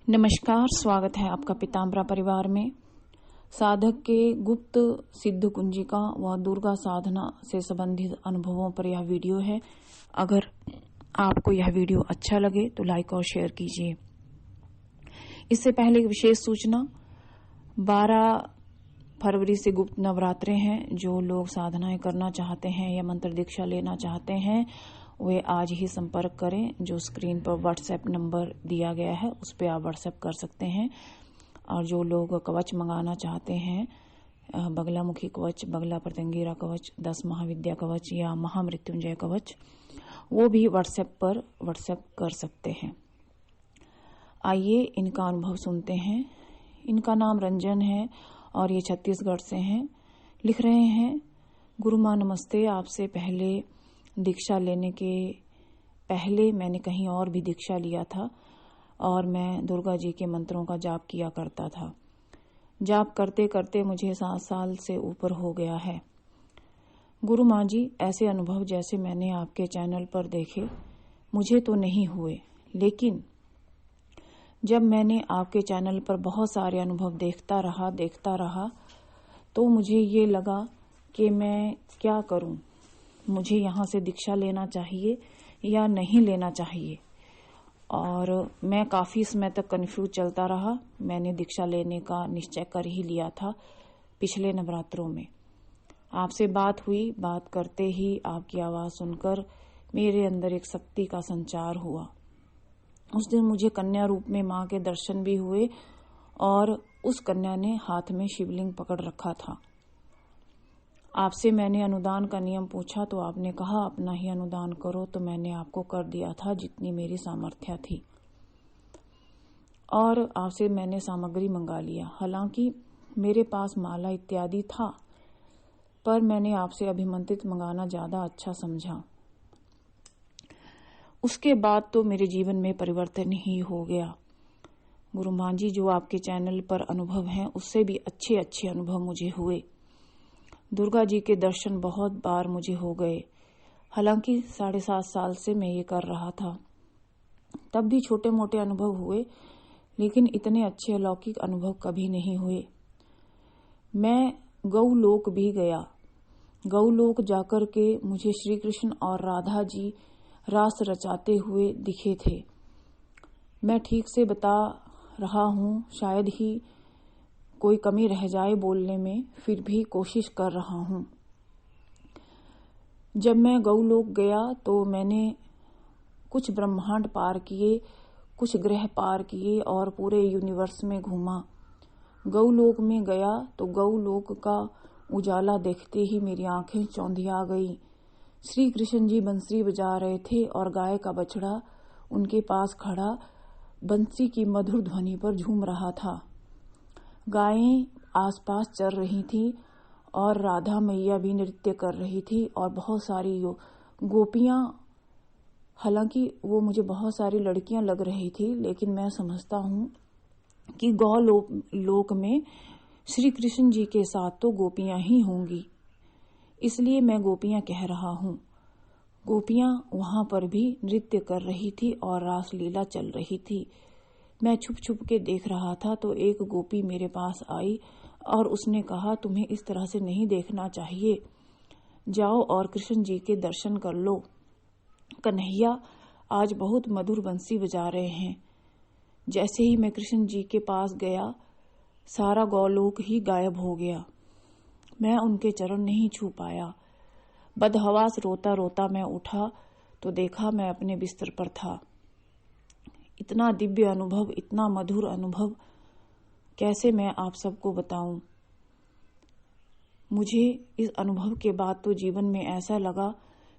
नमस्कार, स्वागत है आपका पीताम्बरा परिवार में। साधक के गुप्त सिद्ध कुंजिका व दुर्गा साधना से संबंधित अनुभवों पर यह वीडियो है। अगर आपको यह वीडियो अच्छा लगे तो लाइक और शेयर कीजिए। इससे पहले एक विशेष सूचना, 12 फरवरी से गुप्त नवरात्रे हैं। जो लोग साधनाएं करना चाहते हैं या मंत्र दीक्षा लेना चाहते हैं वे आज ही संपर्क करें। जो स्क्रीन पर व्हाट्सएप नंबर दिया गया है उस पर आप व्हाट्सएप कर सकते हैं। और जो लोग कवच मंगाना चाहते हैं, बगलामुखी कवच, बगला प्रत्यंगिरा कवच, 10 महाविद्या कवच या महामृत्युंजय कवच, वो भी व्हाट्सएप पर व्हाट्सएप कर सकते हैं। आइए इनका अनुभव सुनते हैं। इनका नाम रंजन है और ये छत्तीसगढ़ से हैं। लिख रहे हैं, गुरु माँ नमस्ते। आपसे पहले दीक्षा लेने के पहले मैंने कहीं और भी दीक्षा लिया था और मैं दुर्गा जी के मंत्रों का जाप किया करता था। जाप करते करते मुझे 7 साल से ऊपर हो गया है। गुरु माँ जी, ऐसे अनुभव जैसे मैंने आपके चैनल पर देखे मुझे तो नहीं हुए, लेकिन जब मैंने आपके चैनल पर बहुत सारे अनुभव देखता रहा तो मुझे ये लगा कि मैं क्या करूं, मुझे यहाँ से दीक्षा लेना चाहिए या नहीं लेना चाहिए। और मैं काफी समय तक कंफ्यूज चलता रहा। मैंने दीक्षा लेने का निश्चय कर ही लिया था पिछले नवरात्रों में। आपसे बात हुई, बात करते ही आपकी आवाज सुनकर मेरे अंदर एक शक्ति का संचार हुआ। उस दिन मुझे कन्या रूप में मां के दर्शन भी हुए और उस कन्या ने हाथ में शिवलिंग पकड़ रखा था। आपसे मैंने अनुदान का नियम पूछा तो आपने कहा अपना ही अनुदान करो, तो मैंने आपको कर दिया था जितनी मेरी सामर्थ्य थी। और आपसे मैंने सामग्री मंगा लिया। हालांकि मेरे पास माला इत्यादि था, पर मैंने आपसे अभिमंत्रित मंगाना ज्यादा अच्छा समझा। उसके बाद तो मेरे जीवन में परिवर्तन ही हो गया। गुरु माँ जी, जो आपके चैनल पर अनुभव हैं उससे भी अच्छे अनुभव मुझे हुए। दुर्गा जी के दर्शन बहुत बार मुझे हो गए। हालांकि 7.5 साल से मैं ये कर रहा था, तब भी छोटे मोटे अनुभव हुए, लेकिन इतने अच्छे अलौकिक अनुभव कभी नहीं हुए। मैं गौलोक भी गया। गौलोक जाकर के मुझे श्री कृष्ण और राधा जी रास रचाते हुए दिखे थे। मैं ठीक से बता रहा हूँ, शायद ही कोई कमी रह जाए बोलने में, फिर भी कोशिश कर रहा हूं। जब मैं गौलोक गया तो मैंने कुछ ब्रह्मांड पार किए, कुछ ग्रह पार किए और पूरे यूनिवर्स में घूमा। गौलोक में गया तो गौलोक का उजाला देखते ही मेरी आंखें चौंधिया गई। श्री कृष्ण जी बंसरी बजा रहे थे और गाय का बछड़ा उनके पास खड़ा बंसी की मधुर ध्वनि पर झूम रहा था। गायें आसपास चर रही थी और राधा मैया भी नृत्य कर रही थी और बहुत सारी गोपियां, हालांकि वो मुझे बहुत सारी लड़कियां लग रही थी, लेकिन मैं समझता हूं कि गौलोक में श्री कृष्ण जी के साथ तो गोपियां ही होंगी, इसलिए मैं गोपियां कह रहा हूं। गोपियां वहां पर भी नृत्य कर रही थी और रासलीला चल रही थी। मैं छुप छुप के देख रहा था तो एक गोपी मेरे पास आई और उसने कहा, तुम्हें इस तरह से नहीं देखना चाहिए, जाओ और कृष्ण जी के दर्शन कर लो। कन्हैया आज बहुत मधुर बंसी बजा रहे हैं। जैसे ही मैं कृष्ण जी के पास गया, सारा गौलोक ही गायब हो गया। मैं उनके चरण नहीं छू पाया। बदहवास रोता रोता मैं उठा तो देखा मैं अपने बिस्तर पर था। इतना दिव्य अनुभव, इतना मधुर अनुभव कैसे मैं आप सबको बताऊं। मुझे इस अनुभव के बाद तो जीवन में ऐसा लगा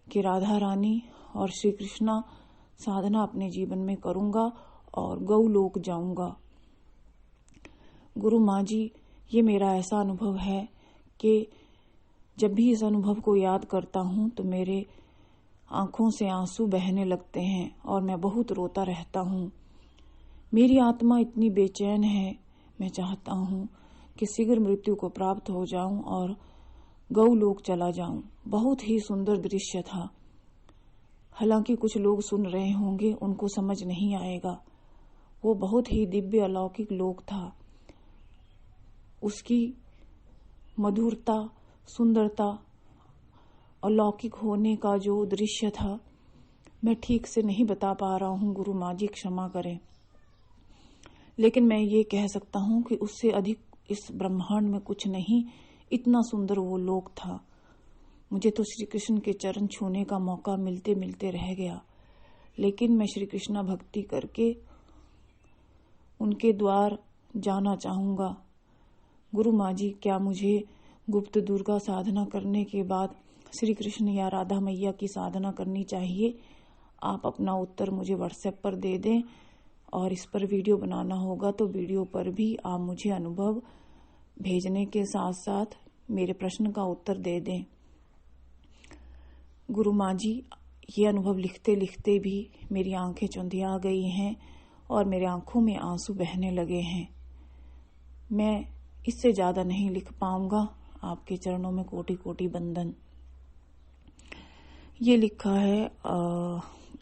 कि राधा रानी और श्री कृष्णा साधना अपने जीवन में करूंगा और गौलोक जाऊंगा। गुरु माँ जी, ये मेरा ऐसा अनुभव है कि जब भी इस अनुभव को याद करता हूं तो मेरे आंखों से आंसू बहने लगते हैं और मैं बहुत रोता रहता हूँ। मेरी आत्मा इतनी बेचैन है, मैं चाहता हूँ कि शीघ्र मृत्यु को प्राप्त हो जाऊं और गौलोक चला जाऊं। बहुत ही सुंदर दृश्य था। हालांकि कुछ लोग सुन रहे होंगे, उनको समझ नहीं आएगा। वो बहुत ही दिव्य अलौकिक लोक था। उसकी मधुरता, सुंदरता, अलौकिक होने का जो दृश्य था, मैं ठीक से नहीं बता पा रहा हूँ, गुरु माँ जी क्षमा करें। लेकिन मैं ये कह सकता हूँ कि उससे अधिक इस ब्रह्मांड में कुछ नहीं, इतना सुंदर वो लोक था। मुझे तो श्री कृष्ण के चरण छूने का मौका मिलते मिलते रह गया, लेकिन मैं श्री कृष्णा भक्ति करके उनके द्वार जाना चाहूंगा। गुरु माँ जी, क्या मुझे गुप्त दुर्गा साधना करने के बाद श्री कृष्ण या राधा मैया की साधना करनी चाहिए? आप अपना उत्तर मुझे व्हाट्सएप पर दे दें, और इस पर वीडियो बनाना होगा तो वीडियो पर भी आप मुझे अनुभव भेजने के साथ साथ मेरे प्रश्न का उत्तर दे दें। गुरु माँ जी, ये अनुभव लिखते लिखते भी मेरी आंखें चुंधिया गई हैं और मेरे आंखों में आंसू बहने लगे हैं। मैं इससे ज्यादा नहीं लिख पाऊंगा। आपके चरणों में कोटि कोटि बंदन। ये लिखा है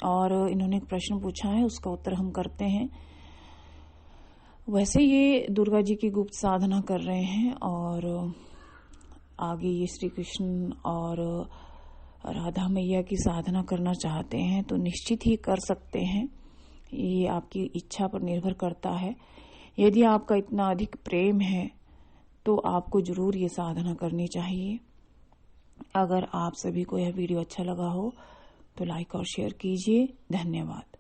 और इन्होंने एक प्रश्न पूछा है, उसका उत्तर हम करते हैं। वैसे ये दुर्गा जी की गुप्त साधना कर रहे हैं और आगे ये श्री कृष्ण और राधा मैया की साधना करना चाहते हैं तो निश्चित ही कर सकते हैं। ये आपकी इच्छा पर निर्भर करता है। यदि आपका इतना अधिक प्रेम है तो आपको जरूर ये साधना करनी चाहिए। अगर आप सभी को यह वीडियो अच्छा लगा हो तो लाइक और शेयर कीजिए। धन्यवाद।